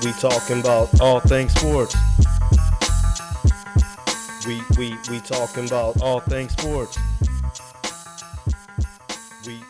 We talking about all things sports. We talking about all things sports.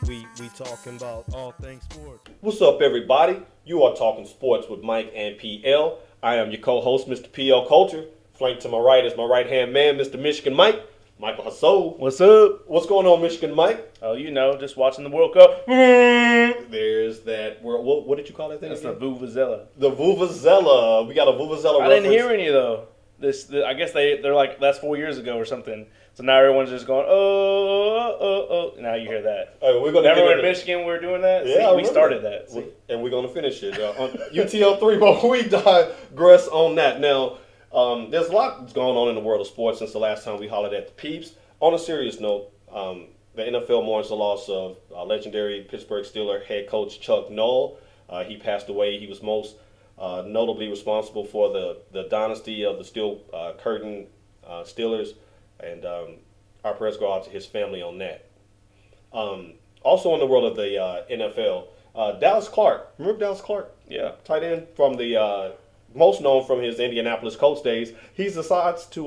We talking about all things sports. What's up, everybody? You are talking sports with Mike and PL. I am your co-host, Mr. PL Culture. Flanked to my right is my right-hand man, Mr. Michigan Mike, Michael Hasso. What's up? What's going on, Michigan Mike? Oh, you know, just watching the World Cup. There's that. What did you call that thing? That's again? the Vuvuzela. The Vuvuzela. We got a Vuvuzela. I didn't hear any though. I guess they're like that's 4 years ago or something. So now everyone's just going oh. Now you hear that. We're gonna Remember in Michigan we were doing that? Yeah, we started that. And we're gonna finish it on UTL3. But we digress on that. Now, there's a lot going on in the world of sports since the last time we hollered at the Peeps. On a serious note, the NFL mourns the loss of legendary Pittsburgh Steelers head coach Chuck Noll. He passed away. He was most notably responsible for the dynasty of the Steel Curtain Steelers, and our prayers go out to his family on that. Also in the world of the NFL, Dallas Clark. Remember Dallas Clark? Yeah. Tight end from the most known from his Indianapolis Colts days. He decides to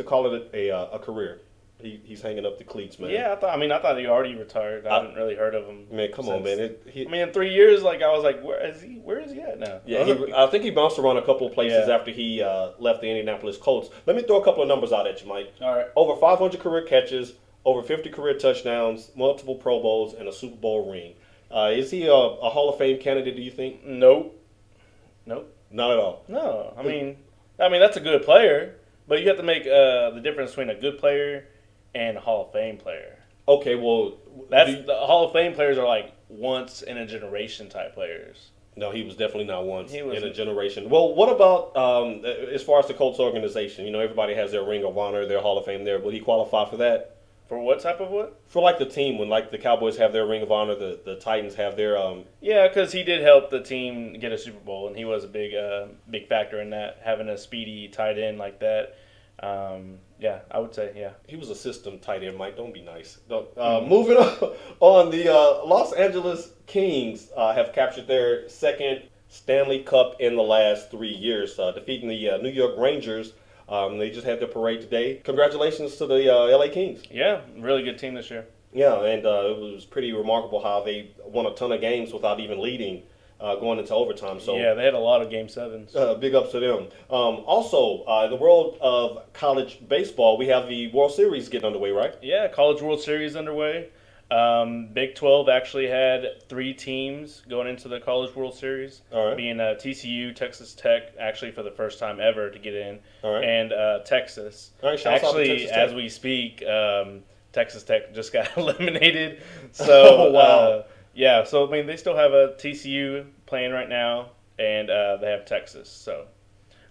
call it a career. He's hanging up the cleats, man. Yeah, I thought he already retired. I haven't really heard of him. Man, come on, man. In 3 years, I was like, where is he at now? Yeah, I think he bounced around a couple of places after he left the Indianapolis Colts. Let me throw a couple of numbers out at you, Mike. All right. Over 500 career catches, over 50 career touchdowns, multiple Pro Bowls, and a Super Bowl ring. Is he a Hall of Fame candidate, do you think? Nope. Not at all. No. I mean that's a good player, but you have to make the difference between a good player and a Hall of Fame player. Okay, well, the Hall of Fame players are like once in a generation type players. No, he was definitely not once in a generation. Well, what about as far as the Colts organization? You know, everybody has their Ring of Honor, their Hall of Fame there. Will he qualify for that? For what type of what? For like the team, when like the Cowboys have their Ring of Honor, the Titans have their. Yeah, because he did help the team get a Super Bowl, and he was a big factor in that, having a speedy tight end like that. Yeah, I would say, yeah. He was a system tight end, Mike. Don't be nice. Moving on, the Los Angeles Kings have captured their second Stanley Cup in the last 3 years, defeating the New York Rangers. They just had their parade today. Congratulations to the LA Kings. Yeah, really good team this year. Yeah, and it was pretty remarkable how they won a ton of games without even leading. Going into overtime. So yeah, they had a lot of Game 7s. Big ups to them. Also, in the world of college baseball, we have the World Series getting underway, right? Yeah, College World Series underway. Big 12 actually had 3 teams going into the College World Series, being TCU, Texas Tech, actually for the first time ever to get in, and Texas. All right, shouts out to actually, Texas Tech. as we speak, Texas Tech just got eliminated. So, wow. Yeah, so they still have a TCU playing right now, and they have Texas. So,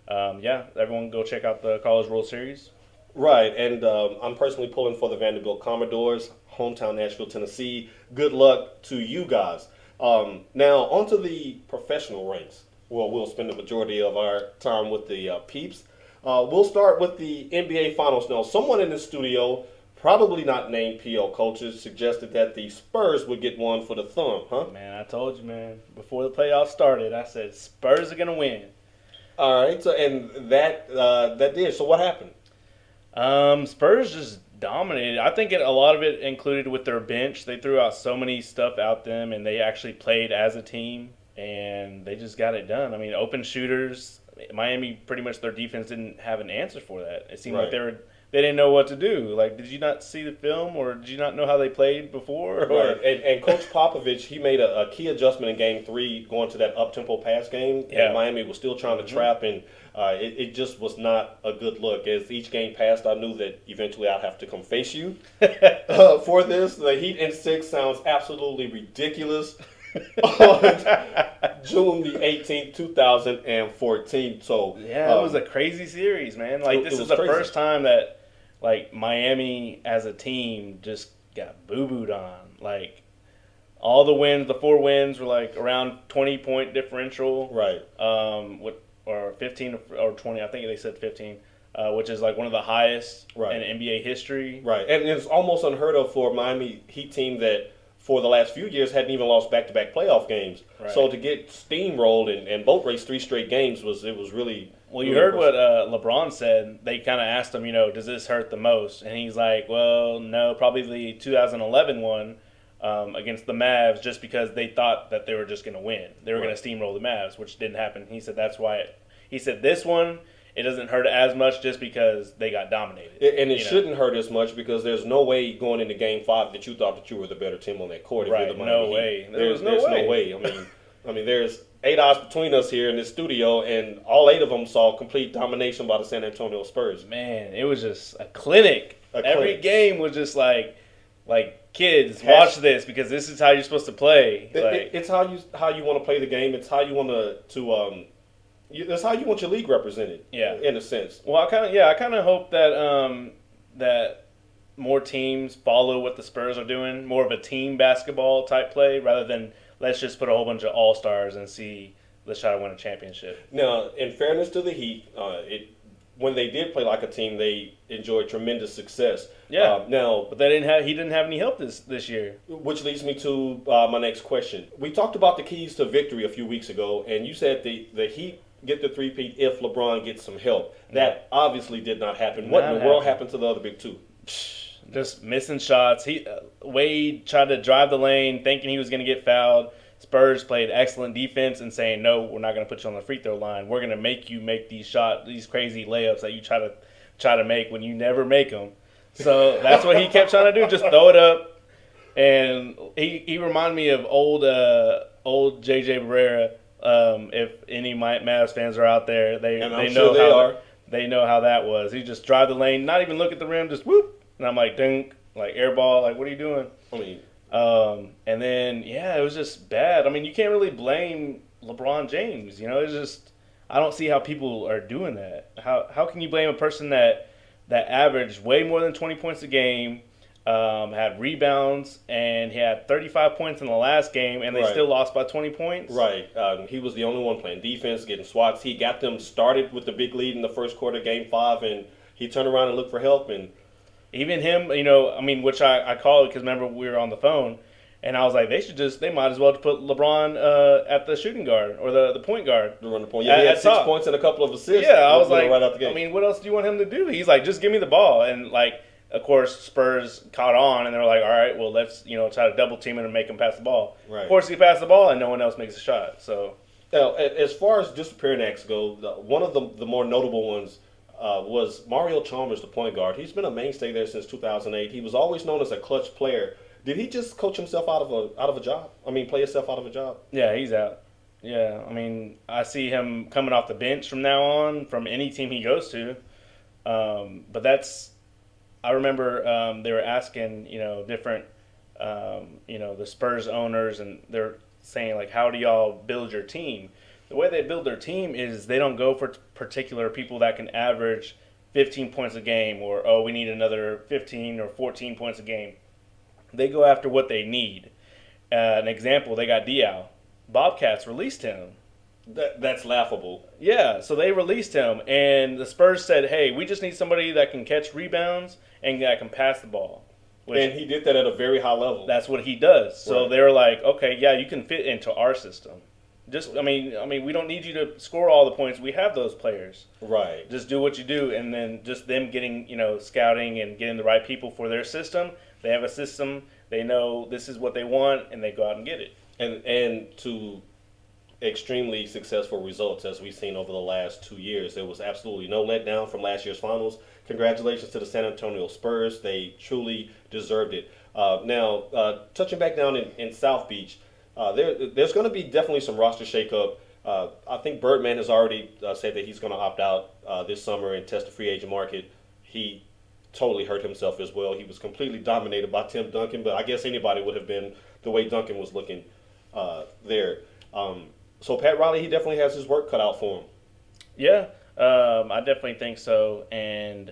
everyone go check out the College World Series. Right, and I'm personally pulling for the Vanderbilt Commodores, hometown Nashville, Tennessee. Good luck to you guys. Now, onto the professional ranks. Well, we'll spend the majority of our time with the Peeps. We'll start with the NBA Finals. Now, someone in the studio, probably not named PL Culture, suggested that the Spurs would get one for the thumb, huh? Man, I told you, man. Before the playoffs started, I said Spurs are going to win. All right, so and that did. So what happened? Spurs just dominated. I think a lot of it included with their bench. They threw out so many stuff out them, and they actually played as a team, and they just got it done. Open shooters. Miami, pretty much their defense didn't have an answer for that. It seemed like they didn't know what to do. Like, did you not see the film, or did you not know how they played before? Right. And Coach Popovich, he made a key adjustment in Game 3 going to that up-tempo pass game. Yeah. And Miami was still trying to trap, and it just was not a good look. As each game passed, I knew that eventually I'd have to come face you for this. The Heat in 6 sounds absolutely ridiculous. On June the 18th, 2014. So yeah, it was a crazy series, man. This is the first time that Miami as a team just got boo-booed on. All the wins, the 4 wins were around 20-point differential. Right. Or 15 or 20. I think they said 15. Which is one of the highest in NBA history. Right. And it's almost unheard of for a Miami Heat team that for the last few years hadn't even lost back-to-back playoff games. Right. So to get steamrolled and boat race 3 straight games was really. Well, you really heard what impressive. LeBron said. They kind of asked him, does this hurt the most? And he's like, well, no, probably the 2011 one against the Mavs, just because they thought that they were just going to win. They were going to steamroll the Mavs, which didn't happen. He said that's why. He said this one, it doesn't hurt as much just because they got dominated. And it shouldn't hurt as much because there's no way going into Game 5 that you thought that you were the better team on that court. If Right, you're the Miami no Heat. way. There's no no way. I mean, there's 8 odds between us here in this studio, and all 8 of them saw complete domination by the San Antonio Spurs. Man, it was just a clinic. Every clinic. game was just like kids, watch this because this is how you're supposed to play. It's how you want to play the game. It's how you want that's how you want your league represented. Yeah. In a sense. Well, I kind of hope that that more teams follow what the Spurs are doing, more of a team basketball type play rather than let's just put a whole bunch of all-stars and let's try to win a championship. Now, in fairness to the Heat, when they did play like a team, they enjoyed tremendous success. Yeah. Now, But he didn't have any help this year. which leads me to my next question. We talked about the keys to victory a few weeks ago, and you said the Heat get the three-peat if LeBron gets some help. That obviously did not happen. What in the world happened to the other big two? Just missing shots. Wade tried to drive the lane, thinking he was going to get fouled. Spurs played excellent defense and saying, "No, we're not going to put you on the free throw line. We're going to make you make these crazy layups that you try to make when you never make them." So that's what he kept trying to do, just throw it up. And he reminded me of old JJ Barrera. If any Mavs fans are out there, they know how that was. He just drive the lane, not even look at the rim, just whoop. And I'm like, dunk, like air ball, like what are you doing? I mean, and then it was just bad. I mean, you can't really blame LeBron James. It's just I don't see how people are doing that. How can you blame a person that averaged way more than 20 points a game, had rebounds, and he had 35 points in the last game, and they still lost by 20 points? Right. He was the only one playing defense, getting swats. He got them started with the big lead in the first quarter, Game 5, and he turned around and looked for help. And even him, which I called because remember we were on the phone, and I was like, they might as well put LeBron at the shooting guard or the point guard. to run the point. Yeah, he had 6 points and a couple of assists. Yeah, I was like, right out the gate. what else do you want him to do? He's like, just give me the ball. And of course, Spurs caught on, and they were like, all right, well, let's try to double team him and make him pass the ball. Right. Of course, he passed the ball, and no one else makes a shot. So now, as far as disappearing acts go, one of the more notable ones was Mario Chalmers, the point guard. He's been a mainstay there since 2008. He was always known as a clutch player. Did he just coach himself out of a job? I mean, play himself out of a job? yeah, he's out. Yeah, I see him coming off the bench from now on from any team he goes to. But I remember they were asking, different, the Spurs owners, and they're saying, like, how do y'all build your team? The way they build their team is they don't go for particular people that can average 15 points a game or, we need another 15 or 14 points a game. They go after what they need. An example, they got Diaw. Bobcats released him. That's laughable. Yeah, so they released him, and the Spurs said, hey, we just need somebody that can catch rebounds and that can pass the ball. And he did that at a very high level. That's what he does. So Right. they were like, okay, yeah, you can fit into our system. Just, we don't need you to score all the points. We have those players. Right. Just do what you do, and then just them getting, scouting and getting the right people for their system. They have a system. They know this is what they want, and they go out and get it. And to extremely successful results as we've seen over the last 2 years. There was absolutely no letdown from last year's finals. Congratulations to the San Antonio Spurs. They truly deserved it. Now, touching back down in South Beach, there's going to be definitely some roster shakeup. I think Birdman has already said that he's going to opt out this summer and test the free agent market. He totally hurt himself as well. He was completely dominated by Tim Duncan, but I guess anybody would have been the way Duncan was looking there. So Pat Riley, he definitely has his work cut out for him. Yeah, I definitely think so. And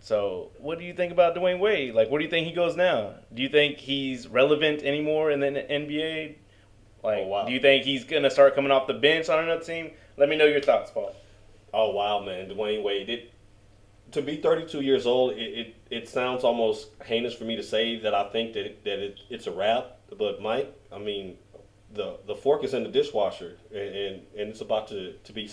so what do you think about Dwayne Wade? Like, where do you think he goes now? Do you think he's relevant anymore in the NBA? Like, Oh, wow. do you think he's gonna start coming off the bench on another team? Let me know your thoughts, Paul. Oh wow, man, Dwayne Wade. To be 32 years old, it sounds almost heinous for me to say that I think that it's a wrap. But Mike, I mean, the fork is in the dishwasher, and it's about to be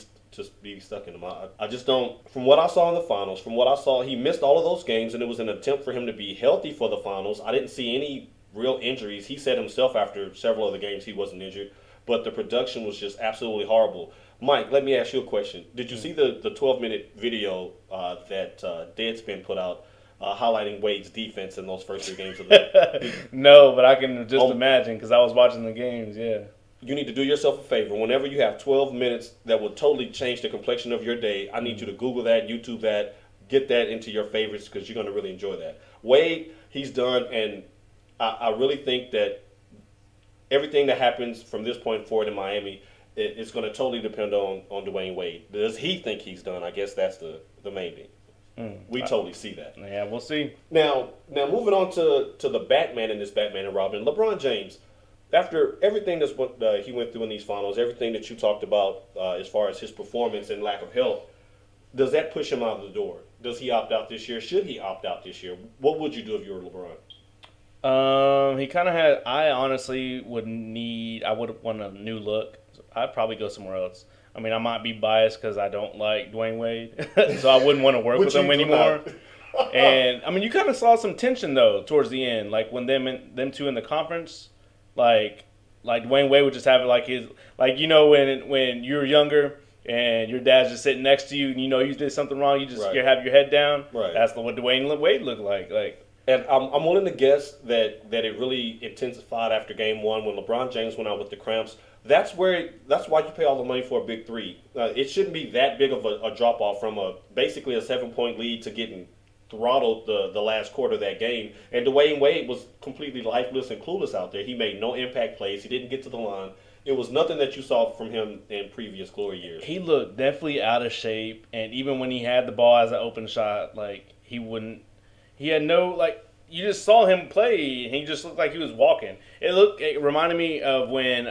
stuck in him. I just don't. From what I saw in the finals, from what I saw, he missed all of those games, and it was an attempt for him to be healthy for the finals. I didn't see any real injuries. He said himself after several of the games he wasn't injured, but the production was just absolutely horrible. Mike, let me ask you a question. Did you see the 12-minute video that Deadspin put out highlighting Wade's defense in those first 3 games of the No, but I can just imagine because I was watching the games. Yeah. You need to do yourself a favor. Whenever you have 12 minutes that will totally change the complexion of your day, I need you to Google that, YouTube that, get that into your favorites because you're going to really enjoy that. Wade, he's done, and I really think that everything that happens from this point forward in Miami, it's going to totally depend on Dwayne Wade. Does he think he's done? I guess that's the main thing. We totally see that. Yeah, we'll see. Now moving on to the Batman in this Batman and Robin, LeBron James. After everything that he went through in these finals, everything that you talked about as far as his performance and lack of health, does that push him out of the door? Does he opt out this year? Should he opt out this year? What would you do if you were LeBron? He kind of had. I honestly would want a new look. I'd probably go somewhere else. I mean, I might be biased because I don't like Dwayne Wade, so I wouldn't want to work with him anymore. And I mean, you kind of saw some tension though towards the end, like when them two in the conference. Like Dwayne Wade would just have it like his when you're younger and your dad's just sitting next to you and you did something wrong, you have your head down. Right. What Dwayne Wade looked like. And I'm willing to guess that it really intensified after Game 1 when LeBron James went out with the cramps. That's why you pay all the money for a big three. It shouldn't be that big of a drop off from basically a 7-point lead to getting throttled the last quarter of that game. And Dwayne Wade was completely lifeless and clueless out there. He made no impact plays. He didn't get to the line. It was nothing that you saw from him in previous glory years. He looked definitely out of shape, and even when he had the ball as an open shot, he had no, you just saw him play, and he just looked like he was walking. It reminded me of when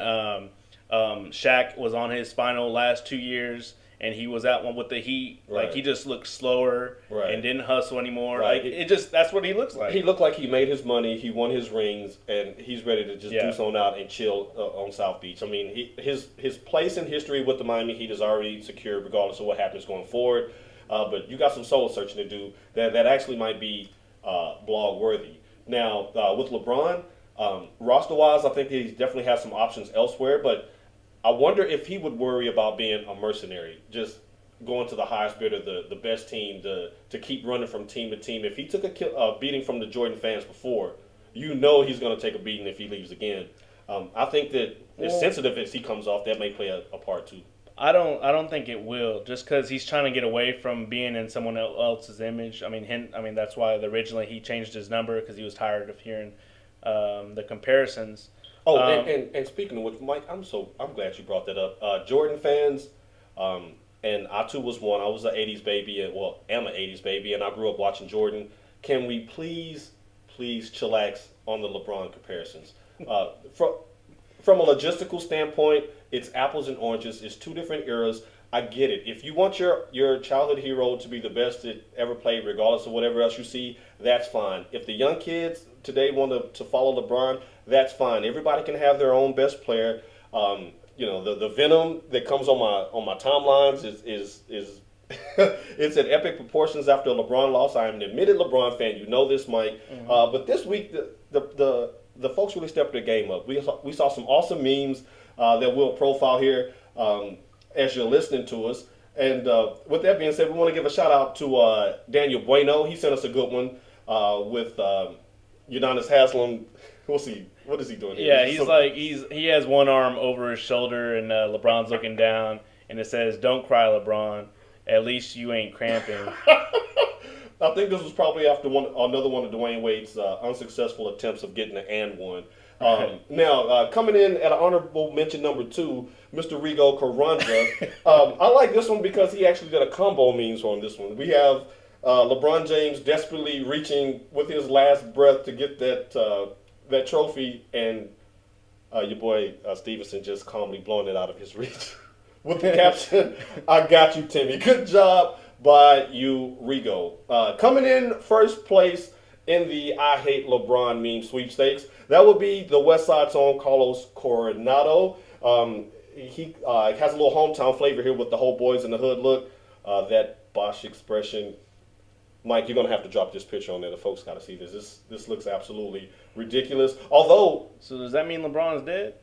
Shaq was on his final last 2 years, and he was out with the Heat. Right. He just looked slower and didn't hustle anymore. Right. That's what he looks like. He looked like he made his money, he won his rings, and he's ready to just do something out and chill on South Beach. I mean, his place in history with the Miami Heat is already secure regardless of what happens going forward. But you got some soul searching to do that actually might be blog worthy. Now, with LeBron, roster-wise, I think he definitely has some options elsewhere, but I wonder if he would worry about being a mercenary, just going to the highest bidder, the best team, to keep running from team to team. If he took a beating from the Jordan fans before, he's going to take a beating if he leaves again. I think that as sensitive as he comes off, that may play a part too. I don't think it will, just because he's trying to get away from being in someone else's image. I mean that's why originally he changed his number because he was tired of hearing the comparisons. Oh, and speaking of which, Mike, I'm glad you brought that up. Jordan fans, and I too was one. I was an '80s baby, am an '80s baby, and I grew up watching Jordan. Can we please chillax on the LeBron comparisons? From a logistical standpoint, it's apples and oranges. It's two different eras. I get it. If you want your childhood hero to be the best that ever played, regardless of whatever else you see, that's fine. If the young kids today want to follow LeBron, that's fine. Everybody can have their own best player. The venom that comes on my timelines is it's at epic proportions after a LeBron loss. I am an admitted LeBron fan. You know this, Mike. Mm-hmm. But this week the folks really stepped their game up. We saw some awesome memes that we'll profile here as you're listening to us. And with that being said, we want to give a shout out to Daniel Bueno. He sent us a good one with Udonis Haslem. We'll see. What is he doing here? Yeah, he has one arm over his shoulder, and LeBron's looking down, and it says, "Don't cry, LeBron. At least you ain't cramping." I think this was probably after another one of Dwayne Wade's unsuccessful attempts of getting an and one. Now, coming in at an honorable mention number 2, Mr. Rigo Carranza. I like this one because he actually did a combo memes on this one. We have LeBron James desperately reaching with his last breath to get that trophy, and your boy Stevenson just calmly blowing it out of his reach with the caption, "I got you, Timmy. Good job by you, Rigo." Coming in first place in the I Hate LeBron meme sweepstakes. That would be the West Side's own Carlos Coronado. He has a little hometown flavor here with the whole boys in the hood look. That Bosch expression. Mike, you're going to have to drop this picture on there. The folks got to see this. This looks absolutely ridiculous. Although... So does that mean LeBron's dead?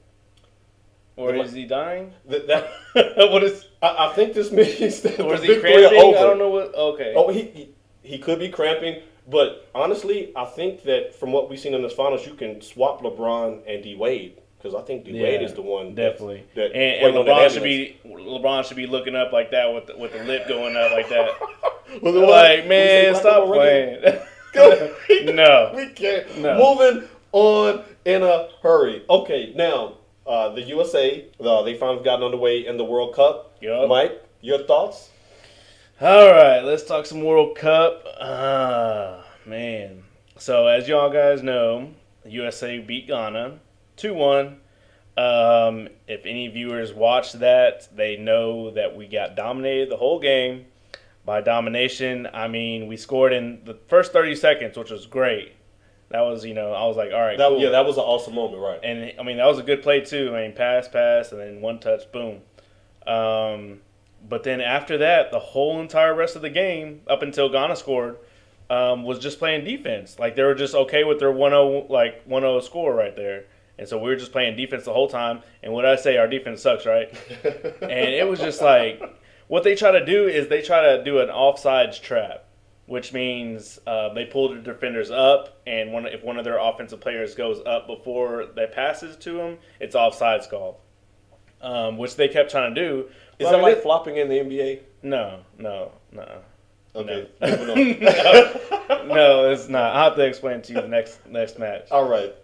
Or is he dying? What is? I think this means that or is the he big three are cramping? over. I don't know what... Okay. Oh, he could be cramping. But honestly, I think that from what we've seen in this finals, you can swap LeBron and D-Wade. Because I think D-Wade is the one definitely. that and LeBron should be looking up like that with the lip going up like that. Like, man, stop playing. No. We can't. No. Moving on in a hurry. Okay, now, the USA, they finally gotten underway in the World Cup. Yep. Mike, your thoughts? All right, let's talk some World Cup. Man. So, as y'all guys know, the USA beat Ghana 2-1. If any viewers watched that, they know that we got dominated the whole game. By domination, I mean we scored in the first 30 seconds, which was great. That was, I was like, all right, cool. Yeah, that was an awesome moment, right? And, I mean, that was a good play, too. I mean, pass, and then one touch, boom. But then after that, the whole entire rest of the game, up until Ghana scored, was just playing defense. Like, they were just okay with their 1-0 score right there. And so we were just playing defense the whole time. And what I say, our defense sucks, right? And it was just like, what they try to do is they try to do an offsides trap, which means they pull the defenders up, and if one of their offensive players goes up before they passes to them, it's offsides call, which they kept trying to do. Is that like flopping in the NBA? No. Okay. No. No, it's not. I'll have to explain to you the next match. All right.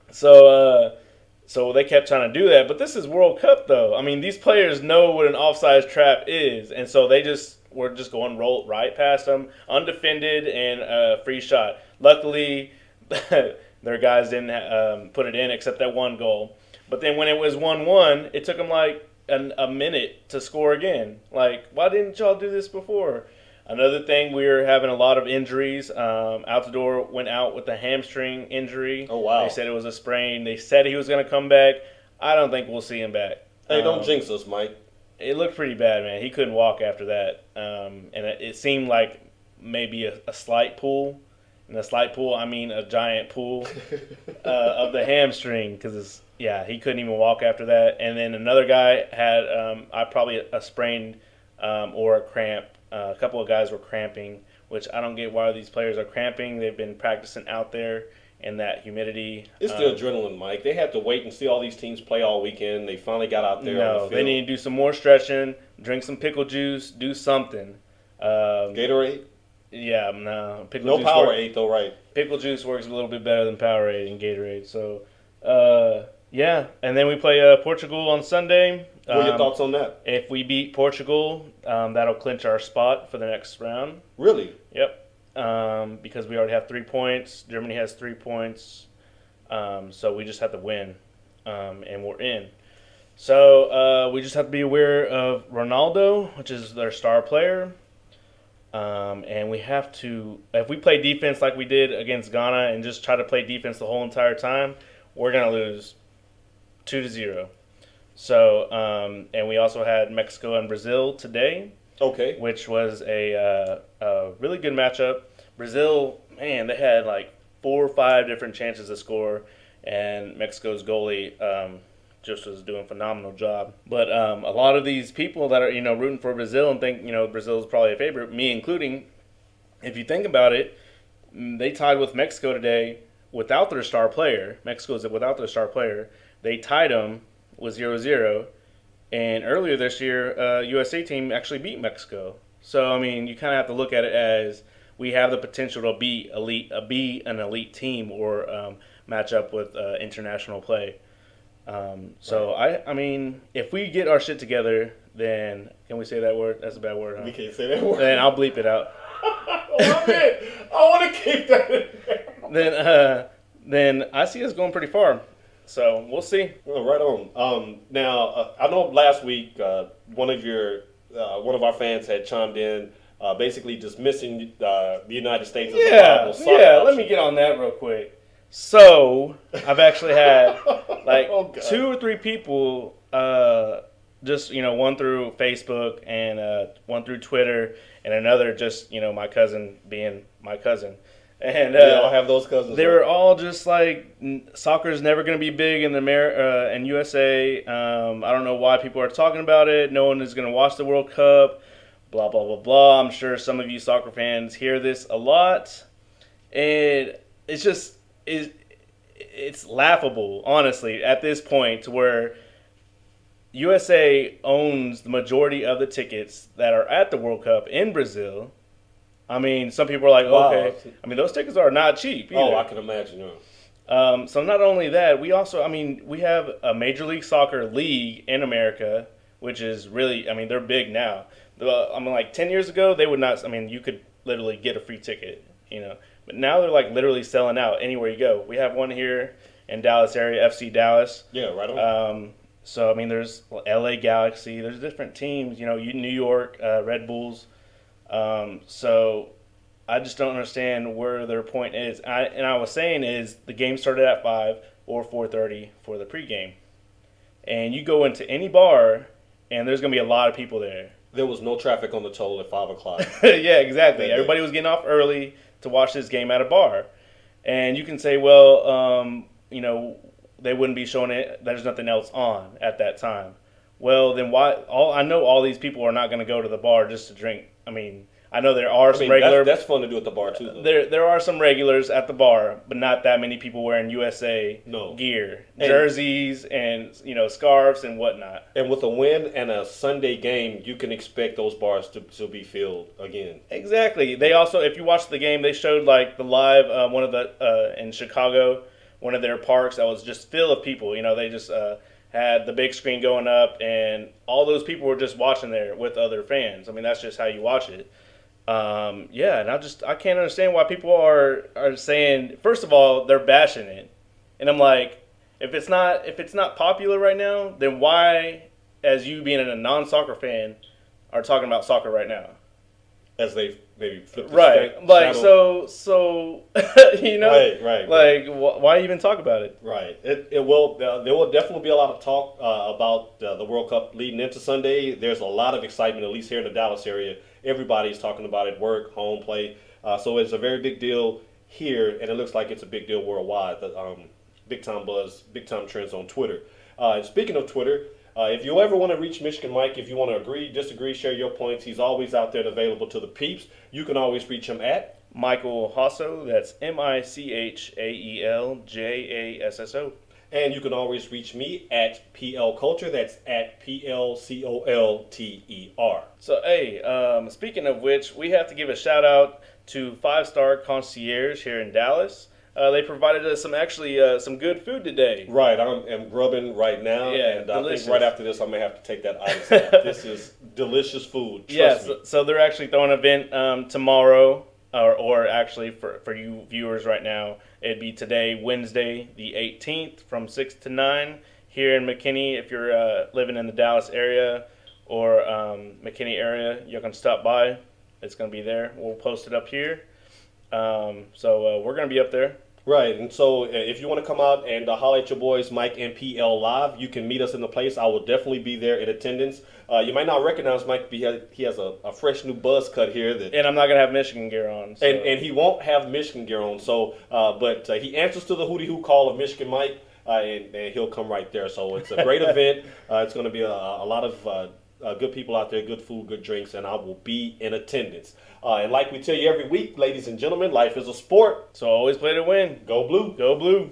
So they kept trying to do that, but this is World Cup, though. I mean, these players know what an offside trap is, and so they were just going right past them, undefended, and free shot. Luckily, their guys didn't put it in except that one goal. But then when it was 1-1, it took them like a minute to score again. Like, why didn't y'all do this before? Another thing, we were having a lot of injuries. Altidore went out with a hamstring injury. Oh, wow. They said it was a sprain. They said he was going to come back. I don't think we'll see him back. Hey, don't jinx us, Mike. It looked pretty bad, man. He couldn't walk after that. And it seemed like maybe a slight pull. And a slight pull, I mean a giant pull of the hamstring because, he couldn't even walk after that. And then another guy had probably a sprain or a cramp. A couple of guys were cramping, which I don't get why these players are cramping. They've been practicing out there in that humidity. It's the adrenaline, Mike. They had to wait and see all these teams play all weekend. They finally got out there on the field. They need to do some more stretching, drink some pickle juice, do something. Gatorade? Yeah, no. No Powerade, though, right? Pickle juice works a little bit better than Powerade and Gatorade. So, and then we play Portugal on Sunday. What are your thoughts on that? If we beat Portugal, that'll clinch our spot for the next round. Really? Yep. Because we already have 3 points. Germany has 3 points. So we just have to win, and we're in. So we just have to be aware of Ronaldo, which is their star player. And we have to, if we play defense like we did against Ghana and just try to play defense the whole entire time, we're going to lose 2-0. So, and we also had Mexico and Brazil today. Okay. Which was a really good matchup. Brazil, man, they had like 4 or 5 different chances to score, and Mexico's goalie just was doing a phenomenal job. But a lot of these people that are, rooting for Brazil and think, Brazil's probably a favorite, me including, if you think about it, they tied with Mexico today without their star player. Mexico's without their star player. They tied them with 0-0. And earlier this year, USA team actually beat Mexico. So, I mean, you kind of have to look at it as we have the potential to be an elite team or match up with international play. So, I mean, if we get our shit together, then can we say that word? That's a bad word, huh? We can't say that word. Then I'll bleep it out. I want to keep that in there. Then I see us going pretty far. So we'll see. Well, right on. Now I know last week one of our fans had chimed in basically dismissing the United States as a Yeah, viable soccer yeah. Let option. me get on that real quick. So I've actually had like Oh, God. 2 or 3 people, just one through Facebook and one through Twitter, and another just my cousin being my cousin, and We all have those cousins. they right? were all just like, soccer's never going to be big in in USA. I don't know why people are talking about it. No one is going to watch the World Cup. Blah blah blah blah. I'm sure some of you soccer fans hear this a lot, and it's laughable, honestly, at this point, to where USA owns the majority of the tickets that are at the World Cup in Brazil. I mean, some people are like, Wow. okay. I mean, those tickets are not cheap either. Oh, I can imagine. Yeah. So not only that, we also, we have a Major League Soccer league in America, which is really, they're big now. Like 10 years ago, they would not, you could literally get a free ticket, But now they're like literally selling out anywhere you go. We have one here in Dallas area, FC Dallas. Yeah, right on. So, there's LA Galaxy, there's different teams, New York, Red Bulls. So I just don't understand where their point is. I was saying is the game started at 5 or 4:30 for the pregame. And you go into any bar, and there's going to be a lot of people there. There was no traffic on the toll at 5 o'clock. Yeah, exactly. Everybody was getting off early to watch this game at a bar. And you can say, well, they wouldn't be showing it. There's nothing else on at that time. Well, then why? I know all these people are not going to go to the bar just to drink. I know there are some regular. That's fun to do at the bar too, though. There are some regulars at the bar, but not that many people wearing USA gear, jerseys, and scarves and whatnot. And with a win and a Sunday game, you can expect those bars to be filled again. Exactly. They also, if you watch the game, they showed like the live one of the in Chicago, one of their parks that was just full of people. They just had the big screen going up, and all those people were just watching there with other fans. That's just how you watch it. And I can't understand why people are saying, first of all, they're bashing it. And I'm like, if it's not popular right now, then why, as you being a non-soccer fan, are talking about soccer right now? As they maybe flip the right. Like, channel. so Right. Like, why even talk about it? Right. It will. There will definitely be a lot of talk about the World Cup leading into Sunday. There's a lot of excitement, at least here in the Dallas area. Everybody's talking about it, work, home play. So it's a very big deal here, and it looks like it's a big deal worldwide. Big time buzz, big time trends on Twitter. And speaking of Twitter, if you ever want to reach Michigan Mike, if you want to agree, disagree, share your points, he's always out there and available to the peeps. You can always reach him at Michael Hasso. That's MichaelJasso. And you can always reach me at PL Culture. That's at PLCOLTER. So, hey, speaking of which, we have to give a shout out to 5-Star Concierge here in Dallas. They provided us some good food today. Right, I'm grubbing right now, Yeah, and I delicious. think right after this I may have to take that ice off. This is delicious food. Trust me. So they're actually throwing an event tomorrow, or actually for you viewers right now, it'd be today, Wednesday, the 18th, from 6 to 9 here in McKinney. If you're living in the Dallas area or McKinney area, you can stop by. It's going to be there. We'll post it up here. So we're going to be up there. Right, and so if you want to come out and holler at your boys, Mike and PL Live, you can meet us in the place. I will definitely be there in attendance. You might not recognize Mike, but he has a fresh new buzz cut here. And I'm not going to have Michigan gear on. So. And he won't have Michigan gear on, so but he answers to the hootie hoo call of Michigan Mike, and he'll come right there. So it's a great event. It's going to be a lot of good people out there, good food, good drinks, and I will be in attendance. And like we tell you every week, ladies and gentlemen, life is a sport. So always play to win. Go blue. Go blue.